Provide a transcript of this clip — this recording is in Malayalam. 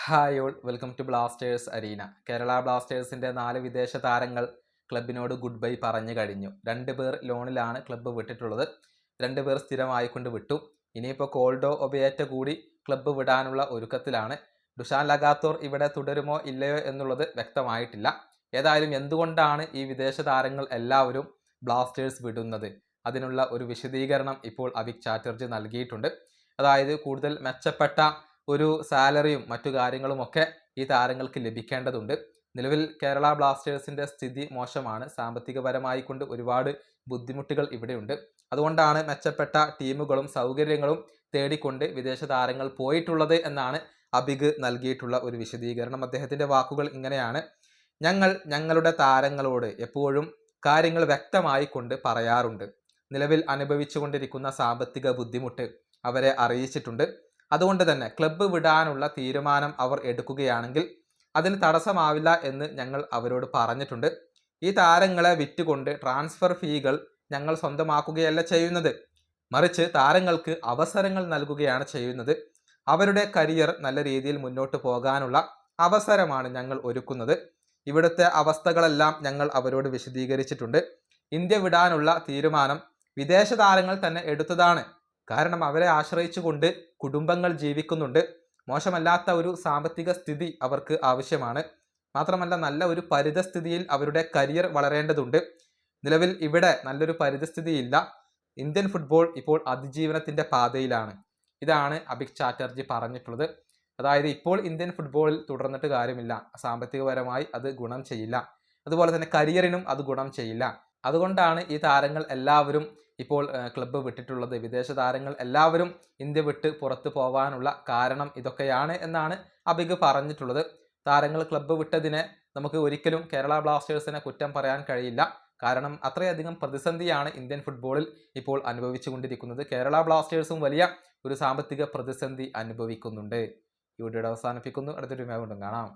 Hi all welcome to Blasters arena. Kerala ബ്ലാസ്റ്റേഴ്സിന്റെ 4 വിദേശ താരങ്ങൾ ക്ലബിനോട് ഗുഡ് ബൈ പറഞ്ഞു കഴിഞ്ഞു. 2 പേർ ലോണിലാണ് ക്ലബ്ബ് വിട്ടിട്ടുള്ളത്. 2 പേർ സ്ഥിരമായിക്കൊണ്ട് വിട്ടു. ഇനിയിപ്പോൾ കോൾഡോ ഒബയേറ്റ കൂടി ക്ലബ്ബ് വിടാനുള്ള ഒരുക്കത്തിലാണ്. ഡുഷാൻ ലഗാത്തോർ ഇവിടെ തുടരുമോ ഇല്ലയോ എന്നുള്ളത് വ്യക്തമായിട്ടില്ല. ഏതായാലും എന്തുകൊണ്ടാണ് ഈ വിദേശ താരങ്ങൾ എല്ലാവരും ബ്ലാസ്റ്റേഴ്സ് വിടുന്നത്, അതിനുള്ള ഒരു വിശദീകരണം ഇപ്പോൾ അവിക് ചാറ്റർജി നൽകിയിട്ടുണ്ട്. അതായത് കൂടുതൽ മെച്ചപ്പെട്ട ഒരു സാലറിയും മറ്റു കാര്യങ്ങളുമൊക്കെ ഈ താരങ്ങൾക്ക് ലഭിക്കേണ്ടതുണ്ട്. നിലവിൽ കേരള ബ്ലാസ്റ്റേഴ്സിന്റെ സ്ഥിതി മോശമാണ്. സാമ്പത്തികപരമായി കൊണ്ട് ഒരുപാട് ബുദ്ധിമുട്ടുകൾ ഇവിടെയുണ്ട്. അതുകൊണ്ടാണ് മെച്ചപ്പെട്ട ടീമുകളും സൗകര്യങ്ങളും തേടിക്കൊണ്ട് വിദേശ താരങ്ങൾ പോയിട്ടുള്ളത് എന്നാണ് അബിഗ് നൽകിയിട്ടുള്ള ഒരു വിശദീകരണം. അദ്ദേഹത്തിന്റെ വാക്കുകൾ ഇങ്ങനെയാണ്: ഞങ്ങളുടെ താരങ്ങളോട് എപ്പോഴും കാര്യങ്ങൾ വ്യക്തമായി കൊണ്ട് പറയാറുണ്ട്. നിലവിൽ അനുഭവിച്ചുകൊണ്ടിരിക്കുന്ന സാമ്പത്തിക ബുദ്ധിമുട്ട് അവരെ അറിയിച്ചിട്ടുണ്ട്. അതുകൊണ്ട് തന്നെ ക്ലബ്ബ് വിടാനുള്ള തീരുമാനം അവർ എടുക്കുകയാണെങ്കിൽ അതിന് തടസ്സമാവില്ല എന്ന് ഞങ്ങൾ അവരോട് പറഞ്ഞിട്ടുണ്ട്. ഈ താരങ്ങളെ വിറ്റുകൊണ്ട് ട്രാൻസ്ഫർ ഫീകൾ ഞങ്ങൾ സ്വന്തമാക്കുകയല്ല ചെയ്യുന്നത്, മറിച്ച് താരങ്ങൾക്ക് അവസരങ്ങൾ നൽകുകയാണ് ചെയ്യുന്നത്. അവരുടെ കരിയർ നല്ല രീതിയിൽ മുന്നോട്ട് പോകാനുള്ള അവസരമാണ് ഞങ്ങൾ ഒരുക്കുന്നത്. ഇവിടുത്തെ അവസ്ഥകളെല്ലാം ഞങ്ങൾ അവരോട് വിശദീകരിച്ചിട്ടുണ്ട്. ഇന്ത്യ വിടാനുള്ള തീരുമാനം വിദേശ താരങ്ങൾ തന്നെ എടുത്തതാണ്. കാരണം അവരെ ആശ്രയിച്ചുകൊണ്ട് കുടുംബങ്ങൾ ജീവിക്കുന്നുണ്ട്. മോശമല്ലാത്ത ഒരു സാമ്പത്തിക സ്ഥിതി അവർക്ക് ആവശ്യമാണ്. മാത്രമല്ല നല്ല ഒരു പരിതസ്ഥിതിയിൽ അവരുടെ കരിയർ വളരേണ്ടതുണ്ട്. നിലവിൽ ഇവിടെ നല്ലൊരു പരിതസ്ഥിതിയില്ല. ഇന്ത്യൻ ഫുട്ബോൾ ഇപ്പോൾ അതിജീവനത്തിന്റെ പാതയിലാണ്. ഇതാണ് അവിക് ചാറ്റർജി പറഞ്ഞിട്ടുള്ളത്. അതായത് ഇപ്പോൾ ഇന്ത്യൻ ഫുട്ബോളിൽ തുടർന്നിട്ട് കാര്യമില്ല. സാമ്പത്തികപരമായി അത് ഗുണം ചെയ്യില്ല. അതുപോലെ തന്നെ കരിയറിനും അത് ഗുണം ചെയ്യില്ല. അതുകൊണ്ടാണ് ഈ താരങ്ങൾ എല്ലാവരും ഇപ്പോൾ ക്ലബ്ബ് വിട്ടിട്ടുള്ളത്. വിദേശ താരങ്ങൾ എല്ലാവരും ഇന്ത്യ വിട്ട് പുറത്തു പോകാനുള്ള കാരണം ഇതൊക്കെയാണ് എന്നാണ് അബിഗ് പറഞ്ഞിട്ടുള്ളത്. താരങ്ങൾ ക്ലബ്ബ് വിട്ടതിനെ നമുക്ക് ഒരിക്കലും കേരള ബ്ലാസ്റ്റേഴ്സിനെ കുറ്റം പറയാൻ കഴിയില്ല. കാരണം അത്രയധികം പ്രതിസന്ധിയാണ് ഇന്ത്യൻ ഫുട്ബോളിൽ ഇപ്പോൾ അനുഭവിച്ചുകൊണ്ടിരിക്കുന്നത്. കേരള ബ്ലാസ്റ്റേഴ്സും വലിയ ഒരു സാമ്പത്തിക പ്രതിസന്ധി അനുഭവിക്കുന്നുണ്ട്. ഈ വീഡിയോ അവസാനിപ്പിക്കുന്നു. അടുത്തൊരു വീഡിയോ കൊണ്ടും കാണാം.